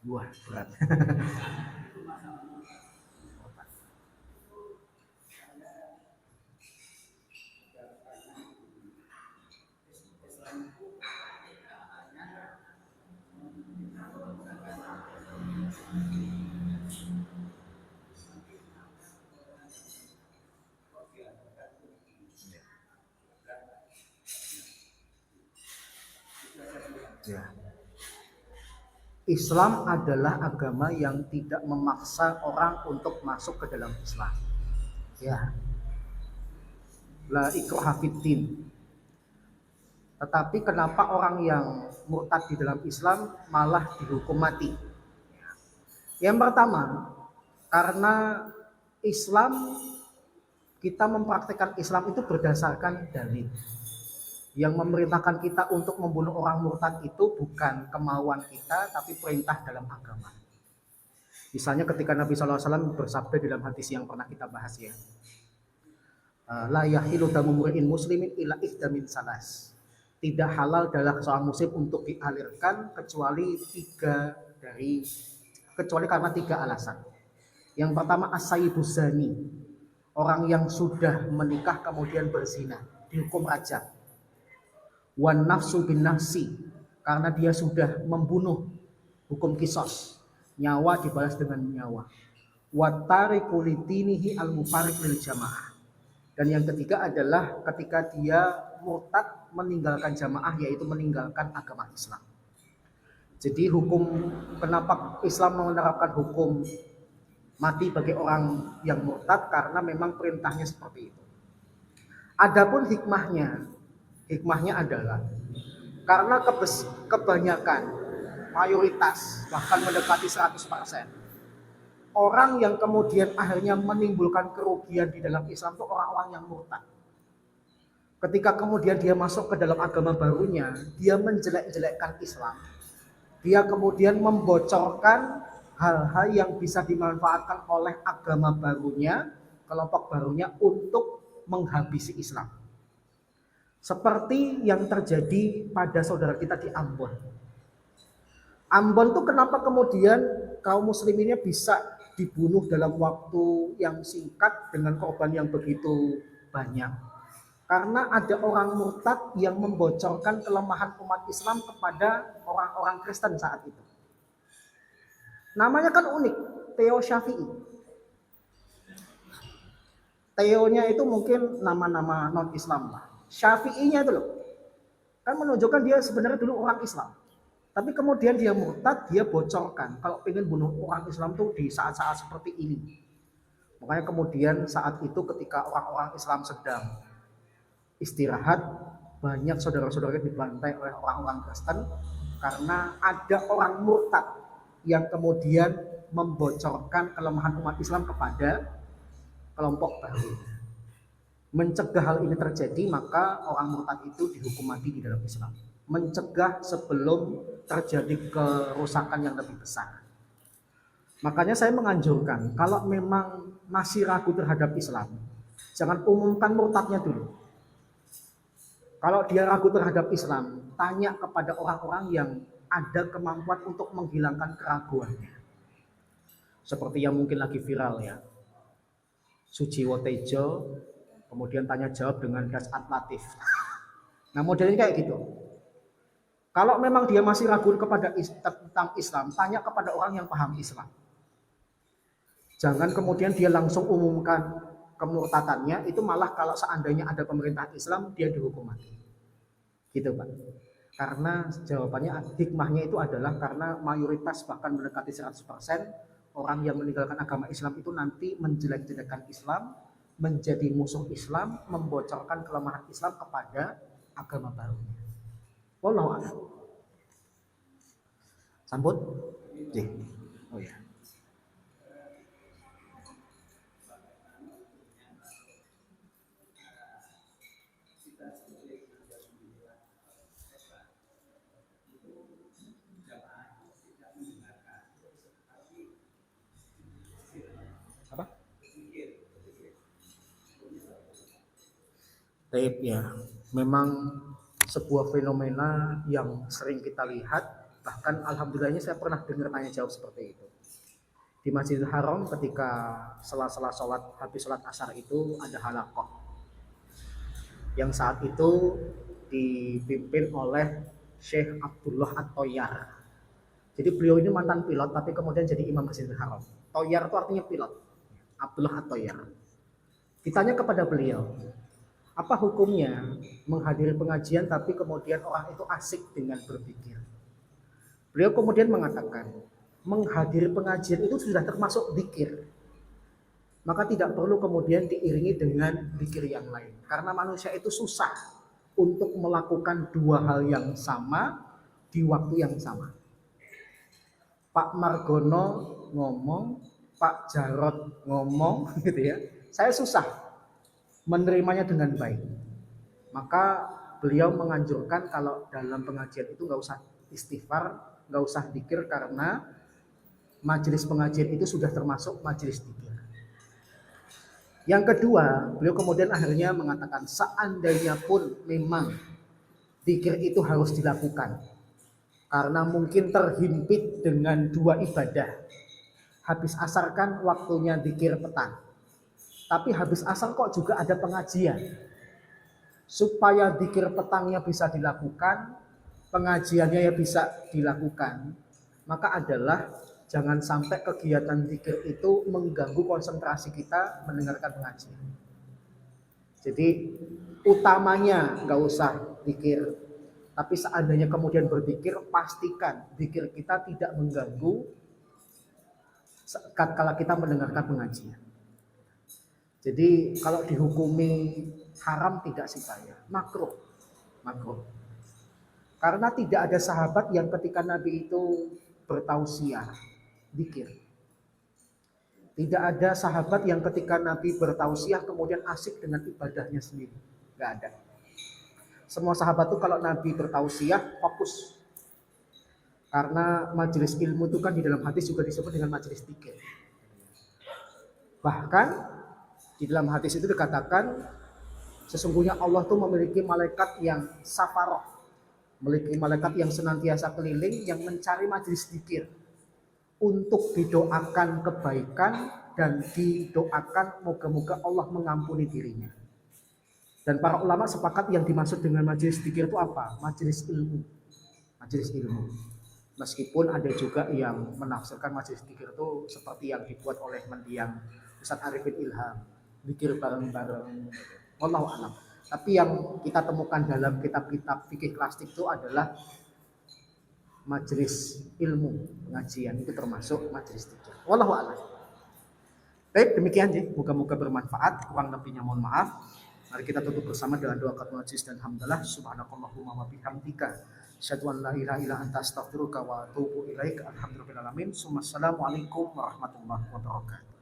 Wah, berat. Ya. Islam adalah agama yang tidak memaksa orang untuk masuk ke dalam Islam. Ya. La ikraha fiddin. Tetapi kenapa orang yang murtad di dalam Islam malah dihukum mati? Yang pertama, karena Islam, kita mempraktikkan Islam itu berdasarkan dalil. Yang memerintahkan kita untuk membunuh orang murtad itu bukan kemauan kita, tapi perintah dalam agama. Misalnya ketika Nabi SAW bersabda dalam hadis yang pernah kita bahas ya, la yahilu damu mur'in muslimin illa ihda min salas. Tidak halal darah seorang muslim untuk dialirkan kecuali karena tiga alasan. Yang pertama as-sayyibu zani, orang yang sudah menikah kemudian berzina, dihukum rajam. Wan nafsu bin nafsi, karena dia sudah membunuh, hukum kisos, nyawa dibalas dengan nyawa. Wa tariku lidinihi al-mufariq lil jamaah. Dan yang ketiga adalah ketika dia murtad meninggalkan jamaah, yaitu meninggalkan agama Islam. Jadi kenapa Islam menerapkan hukum mati bagi orang yang murtad, karena memang perintahnya seperti itu. Adapun hikmahnya adalah karena kebanyakan, mayoritas, bahkan mendekati 100%, Orang yang kemudian akhirnya menimbulkan kerugian di dalam Islam itu orang-orang yang murtad. Ketika kemudian dia masuk ke dalam agama barunya, dia menjelek-jelekkan Islam. Dia kemudian membocorkan hal-hal yang bisa dimanfaatkan oleh agama barunya, kelompok barunya untuk menghabisi Islam. Seperti yang terjadi pada saudara kita di Ambon. Ambon tuh kenapa kemudian kaum musliminnya bisa dibunuh dalam waktu yang singkat dengan korban yang begitu banyak? Karena ada orang murtad yang membocorkan kelemahan umat Islam kepada orang-orang Kristen saat itu. Namanya kan unik, Theo Syafi'i. Theo-nya itu mungkin nama-nama non-Islam lah. Syafi'inya itu loh, kan menunjukkan dia sebenarnya dulu orang Islam. Tapi kemudian dia murtad, dia bocorkan kalau ingin bunuh orang Islam tuh di saat-saat seperti ini. Makanya kemudian saat itu ketika orang-orang Islam sedang istirahat, banyak saudara-saudara dibantai oleh orang-orang Kristen karena ada orang murtad yang kemudian membocorkan kelemahan umat Islam kepada kelompok baru. Mencegah hal ini terjadi, maka orang murtad itu dihukum mati di dalam Islam. Mencegah sebelum terjadi kerusakan yang lebih besar. Makanya saya menganjurkan, kalau memang masih ragu terhadap Islam, jangan umumkan murtadnya dulu. Kalau dia ragu terhadap Islam, tanya kepada orang-orang yang ada kemampuan untuk menghilangkan keraguannya. Seperti yang mungkin lagi viral ya, Sujiwo Tejo, kemudian tanya jawab dengan gas atlatif. Nah modelnya kayak gitu. Kalau memang dia masih ragu kepada tentang Islam, tanya kepada orang yang paham Islam. Jangan kemudian dia langsung umumkan kemurtadannya, itu malah kalau seandainya ada pemerintahan Islam, dia dihukum mati. Gitu Pak. Karena jawabannya, hikmahnya itu adalah karena mayoritas bahkan mendekati 100% orang yang meninggalkan agama Islam itu nanti menjelek-jelekan Islam, menjadi musuh Islam, membocorkan kelemahan Islam kepada agama barunya. Wallahu a'lam. Sambut? Oh ya. Apa? Tape ya. Memang sebuah fenomena yang sering kita lihat, bahkan alhamdulillahnya saya pernah dengar tanya jawab seperti itu. Di Masjidil Haram ketika sela-sela sholat, habis sholat asar itu ada halakoh yang saat itu dipimpin oleh Syekh Abdullah At-Toyar. Jadi beliau ini mantan pilot tapi kemudian jadi imam Masjidil Haram. Toyar itu artinya pilot. Abdullah At-Toyar. Ditanya kepada beliau, apa hukumnya menghadiri pengajian tapi kemudian orang itu asik dengan berpikir? Beliau kemudian mengatakan, menghadiri pengajian itu sudah termasuk zikir. Maka tidak perlu kemudian diiringi dengan zikir yang lain. Karena manusia itu susah untuk melakukan dua hal yang sama di waktu yang sama. Pak Margono ngomong, Pak Jarod ngomong gitu ya. Saya susah menerimanya dengan baik. Maka beliau menganjurkan kalau dalam pengajian itu nggak usah istighfar, nggak usah zikir karena majelis pengajian itu sudah termasuk majelis zikir. Yang kedua, beliau kemudian akhirnya mengatakan seandainya pun memang zikir itu harus dilakukan karena mungkin terhimpit dengan dua ibadah. Habis asar kan waktunya zikir petang. Tapi habis asar kok juga ada pengajian. Supaya zikir petangnya bisa dilakukan, pengajiannya ya bisa dilakukan, maka adalah jangan sampai kegiatan zikir itu mengganggu konsentrasi kita mendengarkan pengajian. Jadi utamanya nggak usah zikir, tapi seandainya kemudian berzikir, pastikan zikir kita tidak mengganggu kalau kita mendengarkan pengajian. Jadi kalau dihukumi haram tidak sih saya, makruh. Karena tidak ada sahabat yang ketika Nabi itu bertausiah zikir. Tidak ada sahabat yang ketika Nabi bertausiah kemudian asik dengan ibadahnya sendiri. Nggak ada. Semua sahabat itu kalau Nabi bertausiah fokus. Karena majelis ilmu itu kan di dalam hadis juga disebut dengan majelis dzikir. Bahkan di dalam hadis itu dikatakan sesungguhnya Allah tuh memiliki malaikat yang safaroh, memiliki malaikat yang senantiasa keliling yang mencari majelis dzikir untuk didoakan kebaikan dan didoakan moga-moga Allah mengampuni dirinya. Dan para ulama sepakat yang dimaksud dengan majelis dzikir itu apa? Majelis ilmu. Majelis ilmu. Meskipun ada juga yang menafsirkan majelis dzikir itu seperti yang dibuat oleh mendiang Ustaz Arifin Ilham, dzikir bareng-bareng. Wallahu a'lam. Tapi yang kita temukan dalam kitab-kitab fikih klasik itu adalah majelis ilmu pengajian, itu termasuk majelis dzikir. Wallahu a'lam. Baik, demikian sih. Moga-moga bermanfaat. Kurang lebihnya mohon maaf. Mari kita tutup bersama dengan doa kafaratul majlis dan hamdalah. Subhanakallahumma wa bihamdika asyhadu an la ilaha illa anta astaghfiruka wa atubu ilaik. Alhamdulillahirabbil alamin. Assalamualaikum warahmatullahi wabarakatuh.